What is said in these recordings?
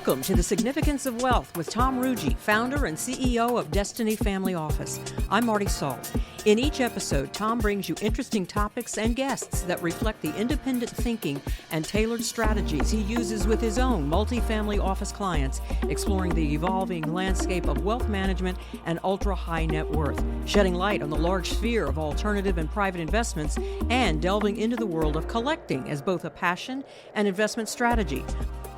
Welcome to The Significance of Wealth with Tom Ruggie, founder and CEO of Destiny Family Office. I'm Marty Salt. In each episode, Tom brings you interesting topics and guests that reflect the independent thinking and tailored strategies he uses with his own multifamily office clients, exploring the evolving landscape of wealth management and ultra-high net worth, shedding light on the large sphere of alternative and private investments, and delving into the world of collecting as both a passion and investment strategy.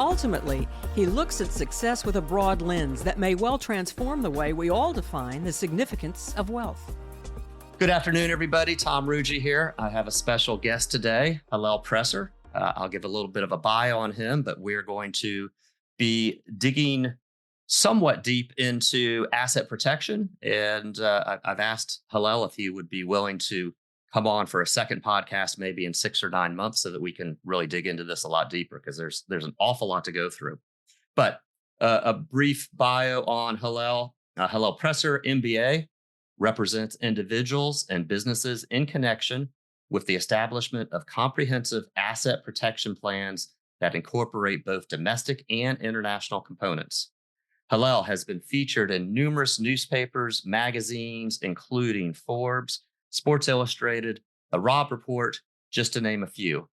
Ultimately, he looks at success with a broad lens that may well transform the way we all define the significance of wealth. Good afternoon, everybody. Tom Ruggie here. I have a special guest today, Hillel Presser. I'll give a little bit of a bio on him, but we're going to be digging somewhat deep into asset protection. And I've asked Hillel if he would be willing to come on for a second podcast, maybe in 6 or 9 months, so that we can really dig into this a lot deeper, because there's an awful lot to go through. But a brief bio on Hillel. Hillel Presser, MBA, represents individuals and businesses in connection with the establishment of comprehensive asset protection plans that incorporate both domestic and international components. Hillel has been featured in numerous newspapers, magazines, including Forbes, Sports Illustrated, The Robb Report, just to name a few.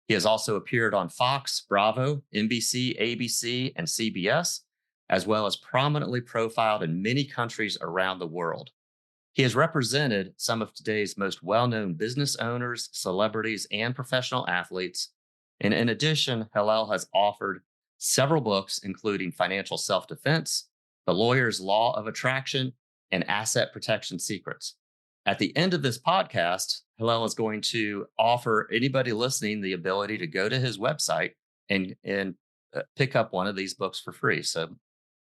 He has also appeared on Fox, Bravo, NBC, ABC, and CBS, as well as prominently profiled in many countries around the world. He has represented some of today's most well-known business owners, celebrities, and professional athletes. And in addition, Hillel has authored several books, including Financial Self-Defense, The Lawyer's Law of Attraction, and Asset Protection Secrets. At the end of this podcast, Hillel is going to offer anybody listening the ability to go to his website and pick up one of these books for free. So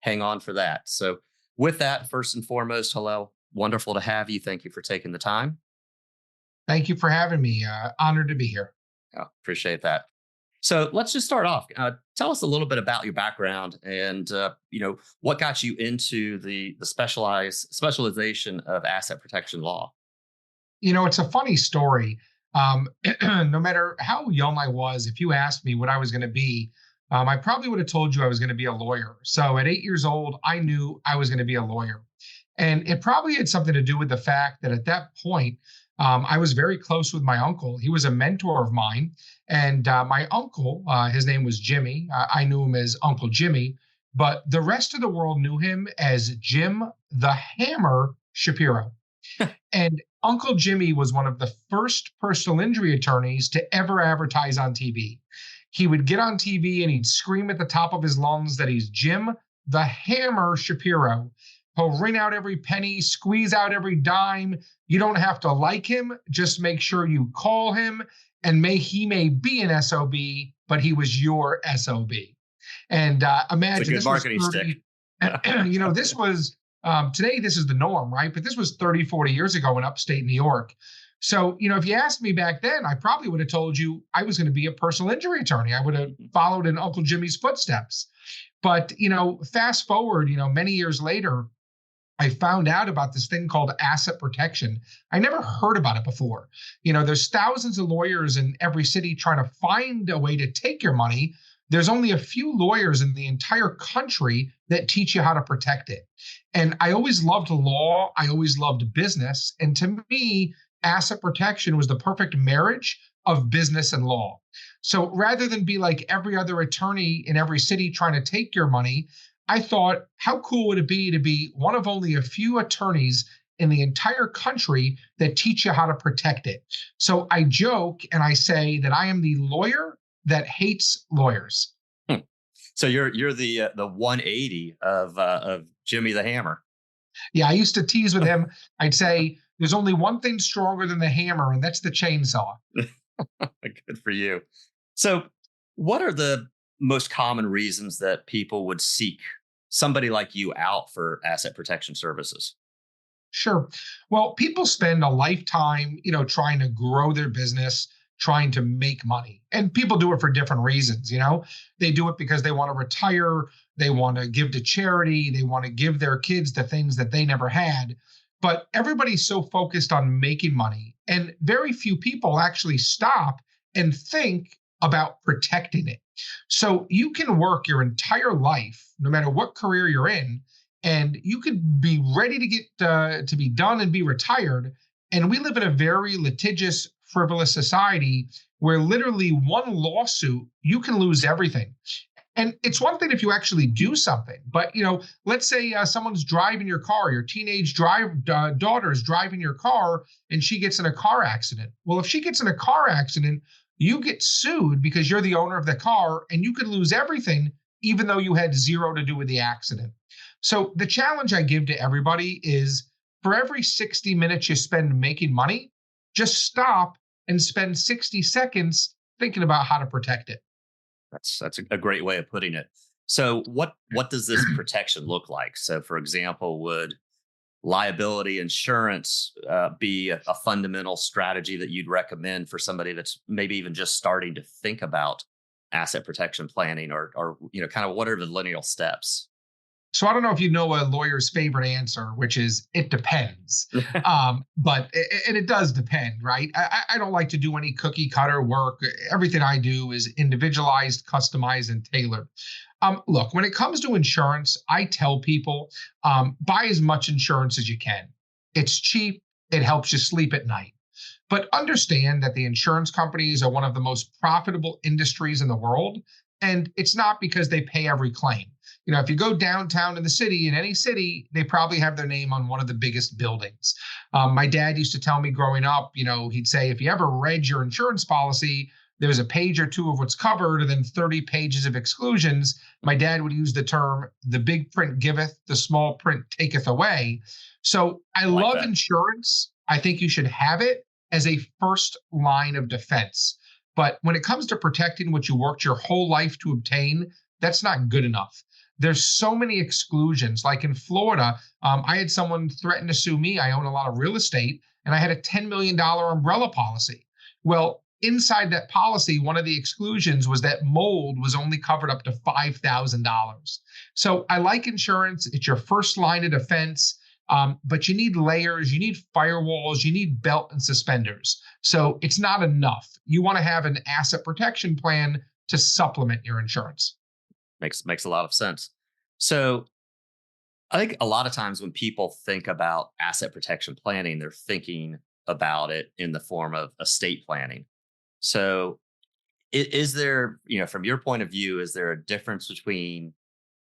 hang on for that. So with that, first and foremost, Hillel, wonderful to have you. Thank you for taking the time. Thank you for having me. Honored to be here. Oh, appreciate that. So let's just start off. Tell us a little bit about your background and what got you into the specialization of asset protection law. It's a funny story. No matter how young I was, if you asked me what I was going to be, I probably would have told you I was going to be a lawyer. So at 8 years old, I knew I was going to be a lawyer. And it probably had something to do with the fact that at that point, I was very close with my uncle. He was a mentor of mine. And my uncle, his name was Jimmy. I knew him as Uncle Jimmy, but the rest of the world knew him as Jim the Hammer Shapiro. And Uncle Jimmy was one of the first personal injury attorneys to ever advertise on TV. He would get on TV and he'd scream at the top of his lungs that he's Jim the Hammer Shapiro. He'll wring out every penny, squeeze out every dime. You don't have to like him. Just make sure you call him, and he may be an SOB, but he was your SOB. And imagine it's a good marketing stick. This was, today this is the norm, right? But this was 30, 40 years ago in upstate New York. So, if you asked me back then, I probably would have told you I was going to be a personal injury attorney. I would have followed in Uncle Jimmy's footsteps. But, fast forward, many years later, I found out about this thing called asset protection. I never heard about it before. There's thousands of lawyers in every city trying to find a way to take your money. There's only a few lawyers in the entire country that teach you how to protect it. And I always loved law. I always loved business. And to me, asset protection was the perfect marriage of business and law. So rather than be like every other attorney in every city trying to take your money, I thought, how cool would it be to be one of only a few attorneys in the entire country that teach you how to protect it? So I joke and I say that I am the lawyer that hates lawyers. So you're the 180 of Jimmy the Hammer. Yeah, I used to tease with him. I'd say there's only one thing stronger than the hammer, and that's the chainsaw. Good for you. So what are the most common reasons that people would seek somebody like you out for asset protection services? Sure. Well, people spend a lifetime, trying to grow their business, trying to make money. And people do it for different reasons. They do it because they want to retire. They want to give to charity. They want to give their kids the things that they never had. But everybody's so focused on making money. And very few people actually stop and think about protecting it. So you can work your entire life, no matter what career you're in, and you could be ready to get to be done and be retired. And we live in a very litigious, frivolous society where literally one lawsuit, you can lose everything. And it's one thing if you actually do something, but let's say someone's driving your car, your teenage daughter's driving your car, and she gets in a car accident. Well, if she gets in a car accident, you get sued because you're the owner of the car, and you could lose everything, even though you had zero to do with the accident. So the challenge I give to everybody is for every 60 minutes you spend making money, just stop and spend 60 seconds thinking about how to protect it. That's a great way of putting it. So what does this protection look like? So, for example, would liability insurance be a fundamental strategy that you'd recommend for somebody that's maybe even just starting to think about asset protection planning, or kind of what are the lineal steps? So I don't know if you know a lawyer's favorite answer, which is it depends. And it does depend, right? I don't like to do any cookie cutter work. Everything I do is individualized, customized, and tailored. Look, when it comes to insurance, I tell people buy as much insurance as you can. It's cheap. It helps you sleep at night. But understand that the insurance companies are one of the most profitable industries in the world. And it's not because they pay every claim. If you go downtown in the city, in any city, they probably have their name on one of the biggest buildings. My dad used to tell me growing up, he'd say, if you ever read your insurance policy, there's a page or two of what's covered and then 30 pages of exclusions. My dad would use the term, the big print giveth, the small print taketh away. So I like love that. insurance. I think you should have it as a first line of defense. But when it comes to protecting what you worked your whole life to obtain, that's not good enough. There's so many exclusions. Like in Florida, I had someone threaten to sue me. I own a lot of real estate, and I had a $10 million umbrella policy. Well, inside that policy, one of the exclusions was that mold was only covered up to $5,000. So I like insurance. It's your first line of defense, but you need layers, you need firewalls, you need belt and suspenders. So it's not enough. You want to have an asset protection plan to supplement your insurance. Makes a lot of sense. So I think a lot of times when people think about asset protection planning, they're thinking about it in the form of estate planning. So is there, from your point of view, is there a difference between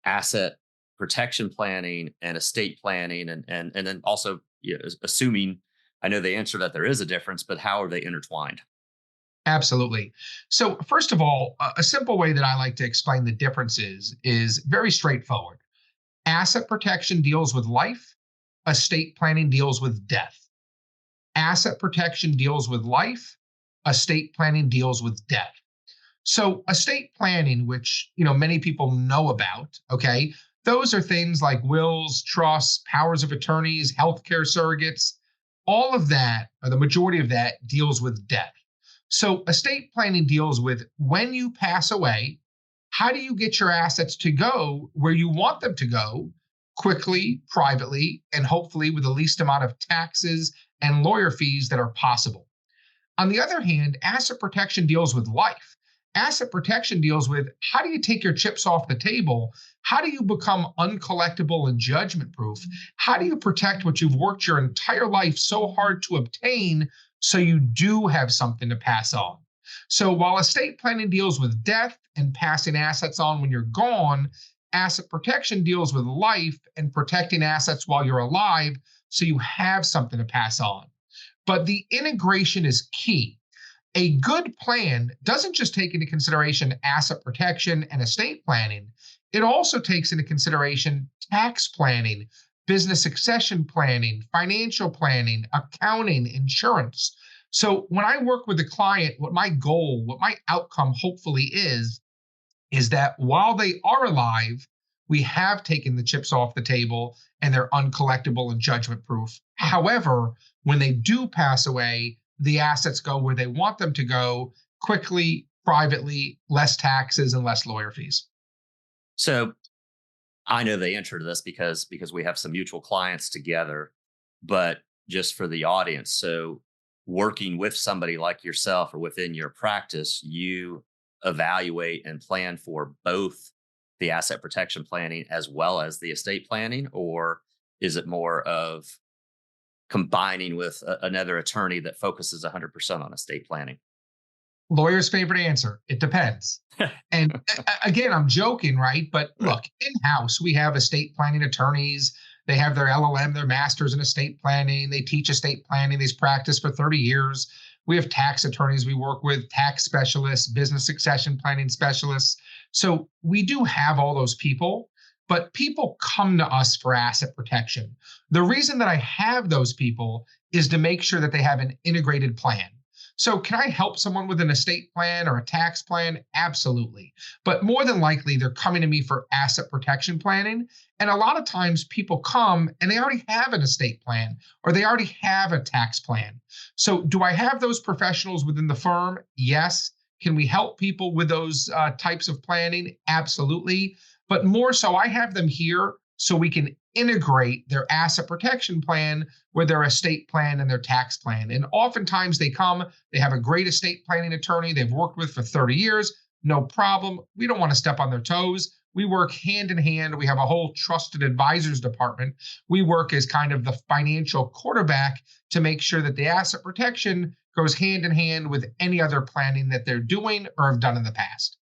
asset protection planning and estate planning? And then also, assuming, I know the answer that there is a difference, but how are they intertwined? Absolutely. So first of all, a simple way that I like to explain the differences is very straightforward. Asset protection deals with life. Estate planning deals with death. Asset protection deals with life. Estate planning deals with death. So estate planning, which many people know about, okay, those are things like wills, trusts, powers of attorneys, healthcare surrogates. All of that, or the majority of that, deals with death. So estate planning deals with when you pass away, how do you get your assets to go where you want them to go quickly, privately, and hopefully with the least amount of taxes and lawyer fees that are possible. On the other hand, asset protection deals with life. Asset protection deals with how do you take your chips off the table? How do you become uncollectible and judgment proof? How do you protect what you've worked your entire life so hard to obtain so you do have something to pass on? So while estate planning deals with death and passing assets on when you're gone, asset protection deals with life and protecting assets while you're alive so you have something to pass on. But the integration is key. A good plan doesn't just take into consideration asset protection and estate planning. It also takes into consideration tax planning, business succession planning, financial planning, accounting, insurance. So when I work with a client, what my goal, what my outcome hopefully is that while they are alive, we have taken the chips off the table and they're uncollectible and judgment proof. However, when they do pass away, the assets go where they want them to go quickly, privately, less taxes and less lawyer fees. So I know the answer to this because we have some mutual clients together, but just for the audience. So working with somebody like yourself or within your practice, you evaluate and plan for both the asset protection planning as well as the estate planning? Or is it more of combining with another attorney that focuses 100% on estate planning? Lawyer's favorite answer. It depends. And again, I'm joking, right? But look, in-house, we have estate planning attorneys. They have their LLM, their master's in estate planning. They teach estate planning. They've practiced for 30 years. We have tax attorneys we work with, tax specialists, business succession planning specialists. So we do have all those people, but people come to us for asset protection. The reason that I have those people is to make sure that they have an integrated plan. So can I help someone with an estate plan or a tax plan? Absolutely. But more than likely, they're coming to me for asset protection planning. And a lot of times people come and they already have an estate plan or they already have a tax plan. So do I have those professionals within the firm? Yes. Can we help people with those types of planning? Absolutely. But more so, I have them here so we can integrate their asset protection plan with their estate plan and their tax plan. And oftentimes they come, they have a great estate planning attorney they've worked with for 30 years, no problem. We don't want to step on their toes. We work hand in hand. We have a whole trusted advisors department. We work as kind of the financial quarterback to make sure that the asset protection goes hand in hand with any other planning that they're doing or have done in the past.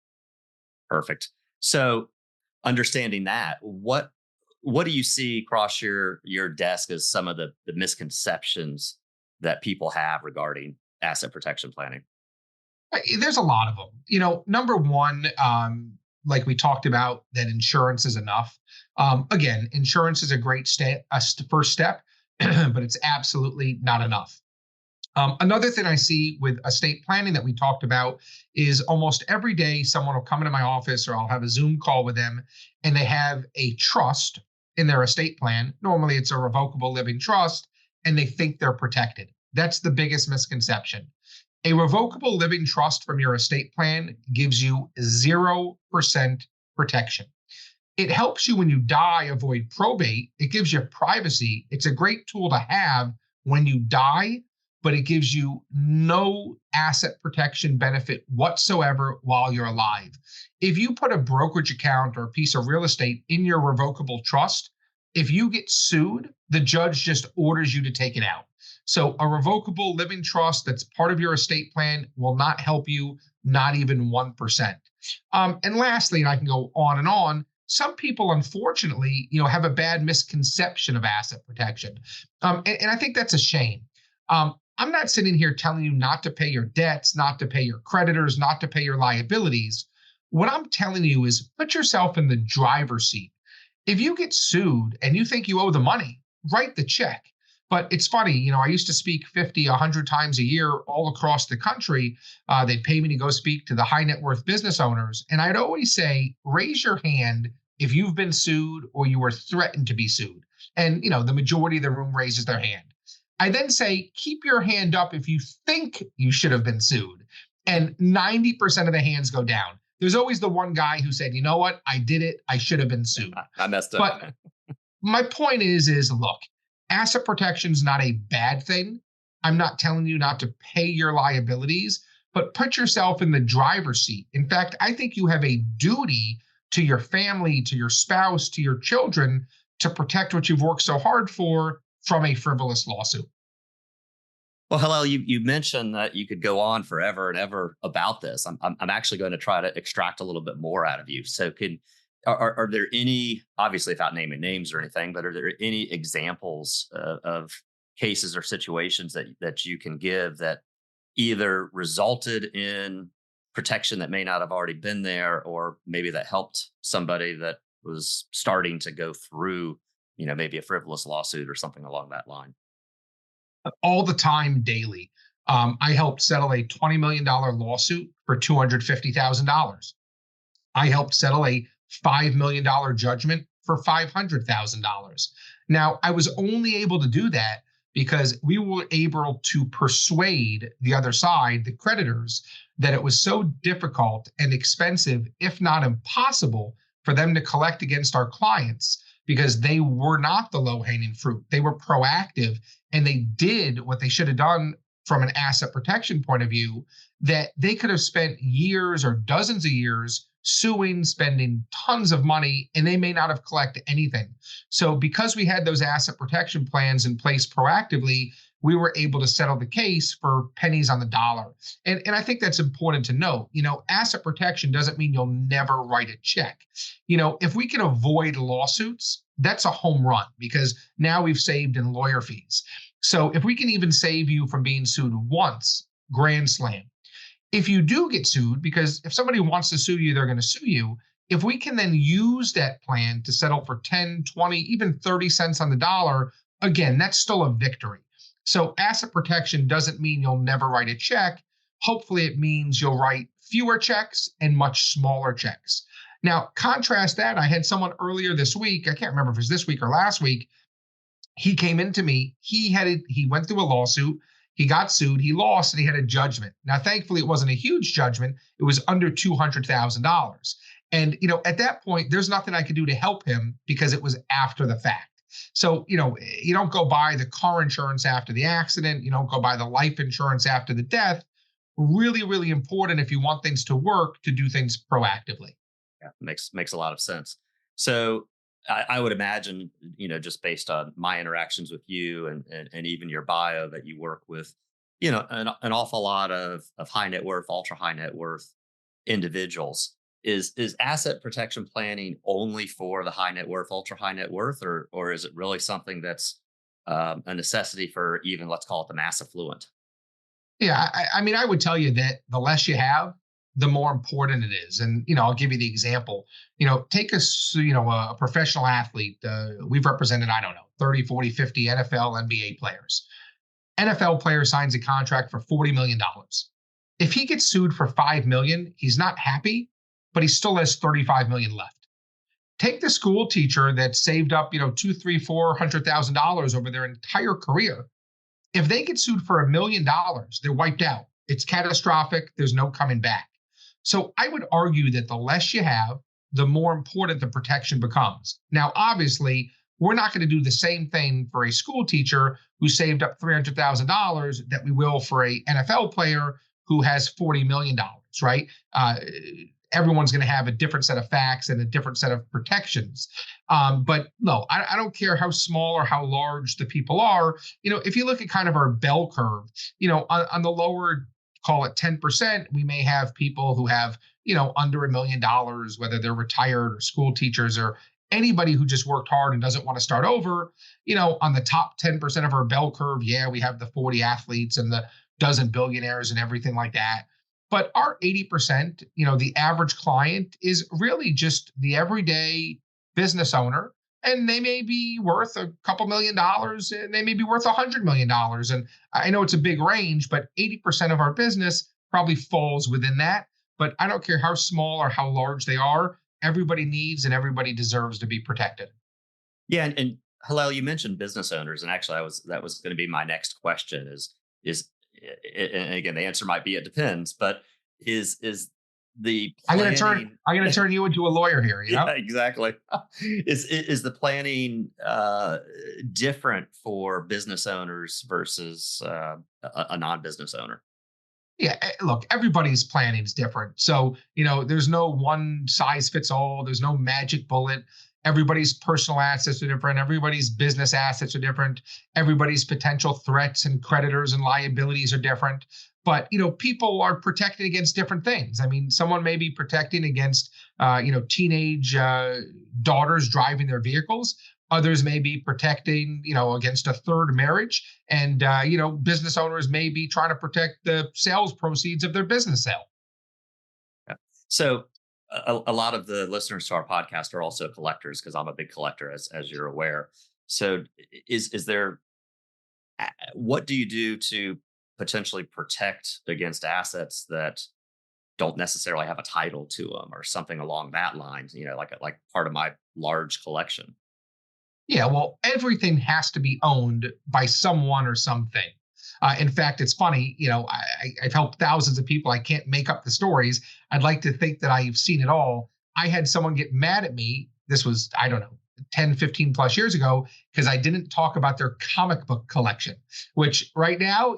Perfect. So understanding that, what do you see across your desk as some of the misconceptions that people have regarding asset protection planning? There's a lot of them. Number one, like we talked about, that insurance is enough. Again, insurance is a great first step, but it's absolutely not enough. Another thing I see with estate planning that we talked about is almost every day someone will come into my office or I'll have a Zoom call with them and they have a trust in their estate plan. Normally it's a revocable living trust and they think they're protected. That's the biggest misconception. A revocable living trust from your estate plan gives you 0% protection. It helps you when you die avoid probate. It gives you privacy. It's a great tool to have when you die, but it gives you no asset protection benefit whatsoever while you're alive. If you put a brokerage account or a piece of real estate in your revocable trust, if you get sued, the judge just orders you to take it out. So a revocable living trust that's part of your estate plan will not help you, not even 1%. And lastly, and I can go on and on, some people, unfortunately, have a bad misconception of asset protection. And I think that's a shame. I'm not sitting here telling you not to pay your debts, not to pay your creditors, not to pay your liabilities. What I'm telling you is put yourself in the driver's seat. If you get sued and you think you owe the money, write the check. But it's funny, I used to speak 50, 100 times a year all across the country. They'd pay me to go speak to the high net worth business owners. And I'd always say, raise your hand if you've been sued or you were threatened to be sued. And, the majority of the room raises their hand. I then say, keep your hand up if you think you should have been sued. And 90% of the hands go down. There's always the one guy who said, you know what? I did it. I should have been sued. I messed up. But my point is look, asset protection is not a bad thing. I'm not telling you not to pay your liabilities, but put yourself in the driver's seat. In fact, I think you have a duty to your family, to your spouse, to your children to protect what you've worked so hard for from a frivolous lawsuit. Well, Hillel, you mentioned that you could go on forever and ever about this. I'm actually going to try to extract a little bit more out of you. So are there any, obviously without naming names or anything, but are there any examples of cases or situations that you can give that either resulted in protection that may not have already been there, or maybe that helped somebody that was starting to go through, maybe a frivolous lawsuit or something along that line? All the time, daily. I helped settle a $20 million lawsuit for $250,000. I helped settle a $5 million judgment for $500,000. Now, I was only able to do that because we were able to persuade the other side, the creditors, that it was so difficult and expensive, if not impossible, for them to collect against our clients because they were not the low-hanging fruit. They were proactive and they did what they should have done from an asset protection point of view that they could have spent years or dozens of years suing, spending tons of money, and they may not have collected anything. So because we had those asset protection plans in place proactively, we were able to settle the case for pennies on the dollar. And I think that's important to note. Asset protection doesn't mean you'll never write a check. If we can avoid lawsuits, that's a home run because now we've saved in lawyer fees. So if we can even save you from being sued once, grand slam. If you do get sued, because if somebody wants to sue you, they're going to sue you. If we can then use that plan to settle for 10, 20, even 30 cents on the dollar, again, that's still a victory. So asset protection doesn't mean you'll never write a check. Hopefully it means you'll write fewer checks and much smaller checks. Now, contrast that. I had someone earlier this week, I can't remember if it was this week or last week. He came into me, he went through a lawsuit. He got sued, he lost, and he had a judgment. Now, thankfully, it wasn't a huge judgment. It was under $200,000. And, at that point, there's nothing I could do to help him because it was after the fact. So, you don't go buy the car insurance after the accident. You don't go buy the life insurance after the death. Really, really important if you want things to work to do things proactively. Yeah, makes a lot of sense. So I would imagine, just based on my interactions with you and even your bio that you work with, an awful lot of high net worth, ultra high net worth individuals. Is asset protection planning only for the high net worth, ultra high net worth, or is it really something that's a necessity for even, let's call it, the mass affluent? Yeah, I would tell you that the less you have, the more important it is. And, I'll give you the example. Take a professional athlete. We've represented, 30, 40, 50 NFL, NBA players. NFL player signs a contract for $40 million. If he gets sued for $5 million, he's not happy, but he still has $35 million left. Take the school teacher that saved up, $200,000, $300,000, $400,000 over their entire career. If they get sued for $1 million, they're wiped out. It's catastrophic. There's no coming back. So I would argue that the less you have, the more important the protection becomes. Now, obviously, we're not going to do the same thing for a school teacher who saved up $300,000 that we will for a NFL player who has $40 million, right? Everyone's going to have a different set of facts and a different set of protections. But no, I don't care how small or how large the people are. If you look at kind of our bell curve, on the lower, call it 10%, we may have people who have, under $1 million, whether they're retired or school teachers or anybody who just worked hard and doesn't want to start over. On the top 10% of our bell curve, yeah, we have the 40 athletes and the dozen billionaires and everything like that. But our 80%, the average client is really just the everyday business owner. And they may be worth a couple $1 million and they may be worth $100 million. And I know it's a big range, but 80% of our business probably falls within that. But I don't care how small or how large they are. Everybody needs and everybody deserves to be protected. Yeah. And Hillel, you mentioned business owners. And actually, that was going to be my next question is, and again, the answer might be it depends, but is the planning, I'm gonna turn you into a lawyer here, Yeah, exactly. Is the planning different for business owners versus a non-business owner? Yeah, look, everybody's planning is different. So, there's no one size fits all. There's no magic bullet. Everybody's personal assets are different. Everybody's business assets are different. Everybody's potential threats and creditors and liabilities are different. But, people are protected against different things. Someone may be protecting against, teenage daughters driving their vehicles. Others may be protecting, against a third marriage. And, business owners may be trying to protect the sales proceeds of their business sale. Yeah. So a lot of the listeners to our podcast are also collectors because I'm a big collector, as you're aware. So is there, what do you do to potentially protect against assets that don't necessarily have a title to them or something along that line, like part of my large collection? Yeah, well, everything has to be owned by someone or something. In fact, it's funny, I've helped thousands of people. I can't make up the stories. I'd like to think that I've seen it all. I had someone get mad at me. This was, 10, 15 plus years ago because I didn't talk about their comic book collection, which right now,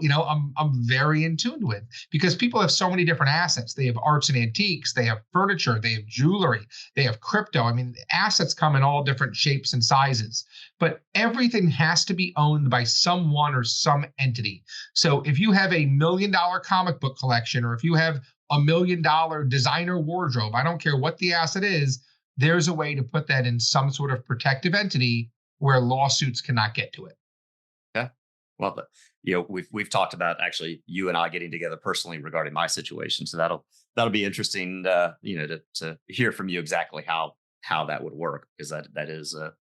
I'm very in tune with because people have so many different assets. They have arts and antiques, they have furniture, they have jewelry, they have crypto. I mean, assets come in all different shapes and sizes, but everything has to be owned by someone or some entity. So if you have $1 million comic book collection, or if you have $1 million designer wardrobe, I don't care what the asset is, there's a way to put that in some sort of protective entity where lawsuits cannot get to it. Okay. Well, we've talked about actually you and I getting together personally regarding my situation, so that'll be interesting. To hear from you exactly how that would work, because that is a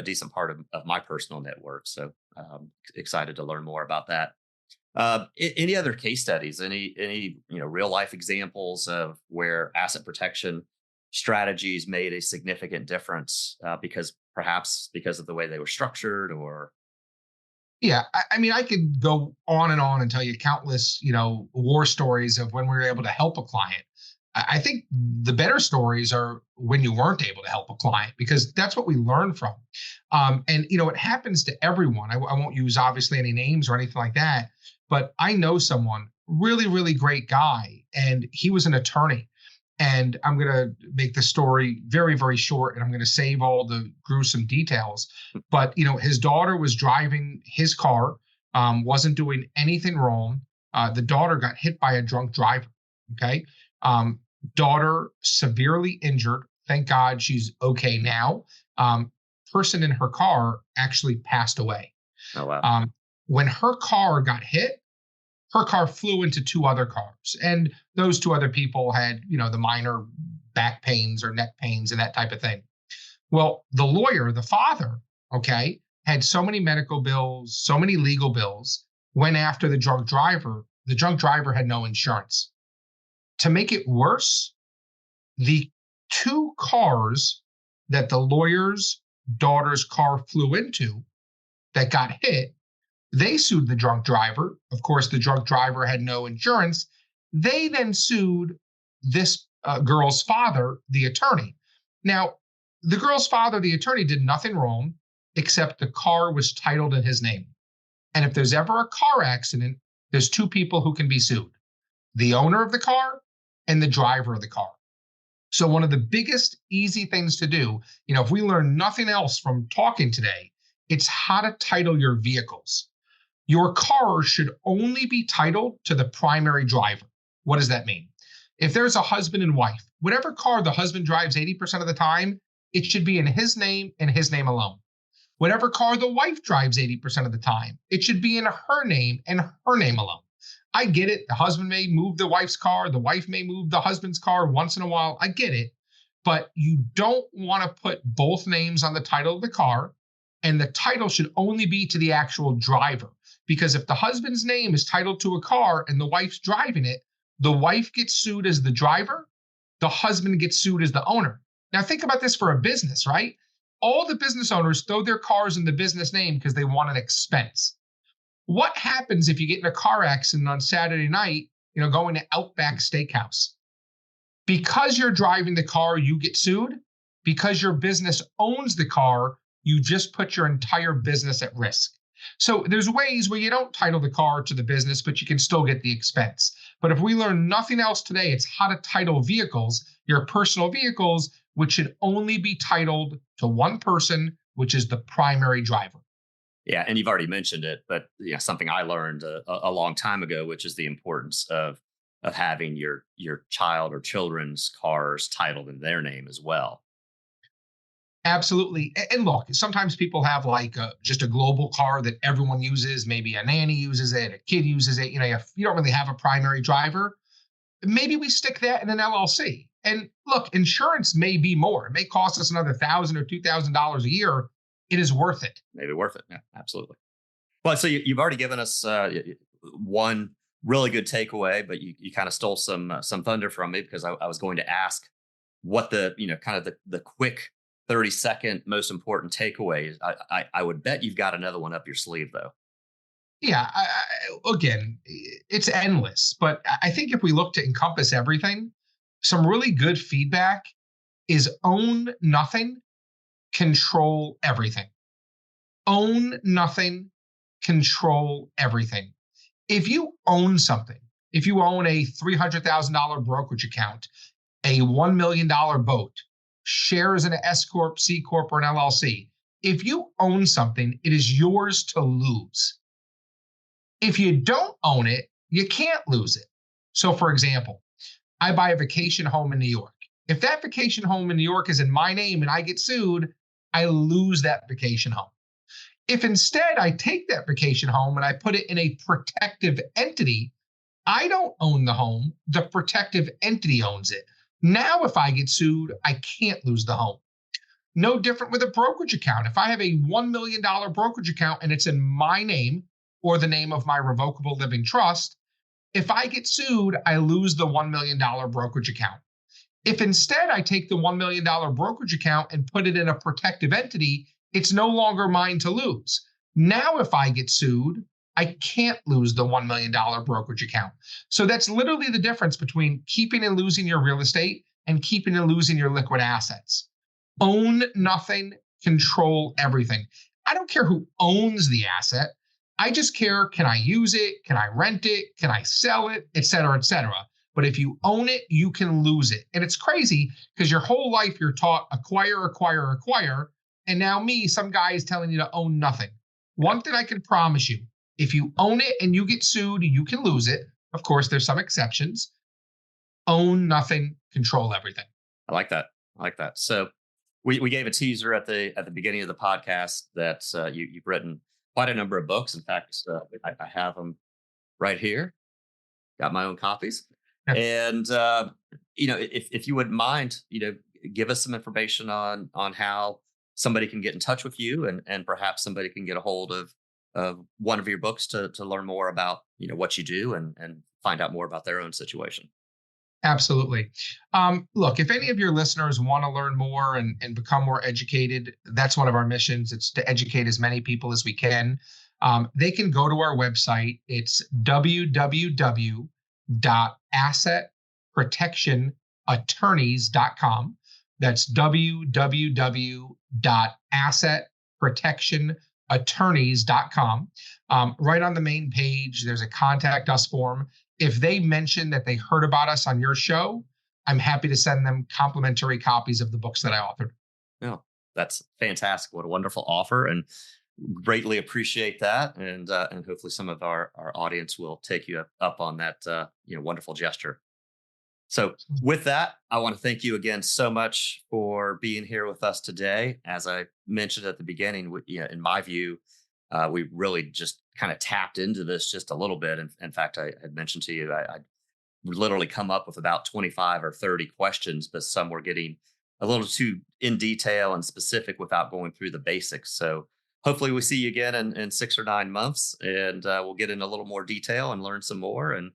decent part of my personal net worth. So excited to learn more about that. Any other case studies? Any real life examples of where asset protection strategies made a significant difference because of the way they were structured? Or Yeah, I mean, I could go on and tell you countless, war stories of when we were able to help a client. I think the better stories are when you weren't able to help a client, because that's what we learn from. And it happens to everyone. I won't use obviously any names or anything like that, but I know someone, really, really great guy, and he was an attorney. And I'm going to make the story very, very short, and I'm going to save all the gruesome details. But, his daughter was driving his car, wasn't doing anything wrong. The daughter got hit by a drunk driver. Okay. Daughter severely injured. Thank God she's okay now. Person in her car actually passed away. Oh, wow. When her car got hit, her car flew into 2 other cars. And those 2 other people had, the minor back pains or neck pains and that type of thing. Well, the lawyer, the father, okay, had so many medical bills, so many legal bills, went after the drunk driver. The drunk driver had no insurance. To make it worse, the 2 cars that the lawyer's daughter's car flew into that got hit, they sued the drunk driver. Of course, the drunk driver had no insurance. They then sued this girl's father, the attorney. Now, the girl's father, the attorney, did nothing wrong except the car was titled in his name. And if there's ever a car accident, there's 2 people who can be sued: the owner of the car and the driver of the car. So one of the biggest easy things to do, if we learn nothing else from talking today, it's how to title your vehicles. Your car should only be titled to the primary driver. What does that mean? If there's a husband and wife, whatever car the husband drives 80% of the time, it should be in his name and his name alone. Whatever car the wife drives 80% of the time, it should be in her name and her name alone. I get it. The husband may move the wife's car. The wife may move the husband's car once in a while. I get it. But you don't want to put both names on the title of the car, and the title should only be to the actual driver. Because if the husband's name is titled to a car and the wife's driving it, the wife gets sued as the driver, the husband gets sued as the owner. Now think about this for a business, right? All the business owners throw their cars in the business name because they want an expense. What happens if you get in a car accident on Saturday night, going to Outback Steakhouse? Because you're driving the car, you get sued. Because your business owns the car, you just put your entire business at risk. So there's ways where you don't title the car to the business, but you can still get the expense. But if we learn nothing else today, it's how to title vehicles, your personal vehicles, which should only be titled to one person, which is the primary driver. Yeah, and you've already mentioned it, but something I learned a long time ago, which is the importance of having your child or children's cars titled in their name as well. Absolutely. And look, sometimes people have just a global car that everyone uses. Maybe a nanny uses it, a kid uses it. If you don't really have a primary driver, maybe we stick that in an LLC. And look, insurance may be more. It may cost us another $1,000 or $2,000 a year. It is worth it. Maybe worth it. Yeah, absolutely. Well, so you've already given us one really good takeaway, but you kind of stole some thunder from me, because I was going to ask what the kind of the quick 30-second most important takeaway. I would bet you've got another one up your sleeve, though. Yeah. Again, it's endless. But I think if we look to encompass everything, some really good feedback is own nothing control everything. Own nothing, control everything. If you own something, if you own a $300,000 brokerage account, a $1 million boat, shares in an S Corp, C Corp, or an LLC, if you own something, it is yours to lose. If you don't own it, you can't lose it. So for example, I buy a vacation home in New York. If that vacation home in New York is in my name and I get sued, I lose that vacation home. If instead I take that vacation home and I put it in a protective entity, I don't own the home, the protective entity owns it. Now, if I get sued, I can't lose the home. No different with a brokerage account. If I have a $1 million brokerage account and it's in my name or the name of my revocable living trust, if I get sued, I lose the $1 million brokerage account. If instead I take the $1 million brokerage account and put it in a protective entity, it's no longer mine to lose. Now, if I get sued, I can't lose the $1 million brokerage account. So that's literally the difference between keeping and losing your real estate and keeping and losing your liquid assets. Own nothing, control everything. I don't care who owns the asset. I just care, can I use it? Can I rent it? Can I sell it? Et cetera, et cetera. But if you own it, you can lose it. And it's crazy because your whole life you're taught acquire, acquire, acquire. And now some guy is telling you to own nothing. One thing I can promise you, if you own it and you get sued, you can lose it. Of course, there's some exceptions. Own nothing, control everything. I like that. So we gave a teaser at the beginning of the podcast that you've written quite a number of books. In fact, I have them right here. Got my own copies. Yeah. And if you wouldn't mind, give us some information on how somebody can get in touch with you, and perhaps somebody can get a hold of one of your books to learn more about what you do and find out more about their own situation. Absolutely. Look, if any of your listeners want to learn more and become more educated, that's one of our missions. It's to educate as many people as we can. They can go to our website. It's www.assetprotectionattorneys.com. That's www.assetprotectionattorneys.com. Right on the main page, there's a contact us form. If they mention that they heard about us on your show, I'm happy to send them complimentary copies of the books that I authored. Oh, that's fantastic. What a wonderful offer, and greatly appreciate that. And hopefully some of our audience will take you up on that wonderful gesture. So with that, I want to thank you again so much for being here with us today. As I mentioned at the beginning, in my view, we really just kind of tapped into this just a little bit. And in fact, I had mentioned to you, I literally come up with about 25 or 30 questions, but some were getting a little too in detail and specific without going through the basics. So hopefully we see you again in 6 or 9 months, and we'll get in a little more detail and learn some more. And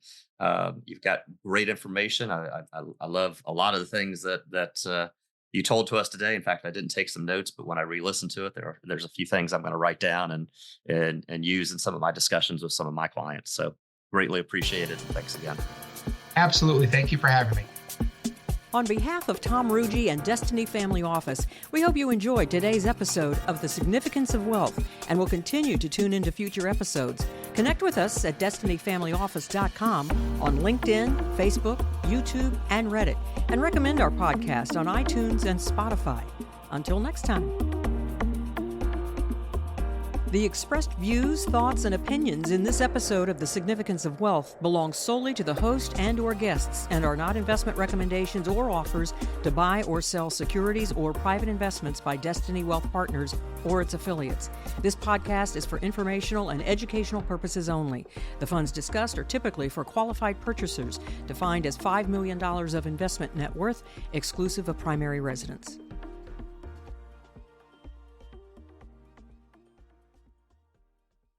you've got great information. I love a lot of the things that you told to us today. In fact, I didn't take some notes, but when I re-listened to it, there's a few things I'm going to write down and use in some of my discussions with some of my clients. So greatly appreciate it. Thanks again. Absolutely. Thank you for having me. On behalf of Tom Ruggie and Destiny Family Office, we hope you enjoyed today's episode of The Significance of Wealth and will continue to tune into future episodes. Connect with us at destinyfamilyoffice.com, on LinkedIn, Facebook, YouTube, and Reddit, and recommend our podcast on iTunes and Spotify. Until next time. The expressed views, thoughts, and opinions in this episode of The Significance of Wealth belong solely to the host and/or guests and are not investment recommendations or offers to buy or sell securities or private investments by Destiny Wealth Partners or its affiliates. This podcast is for informational and educational purposes only. The funds discussed are typically for qualified purchasers, defined as $5 million of investment net worth, exclusive of primary residence.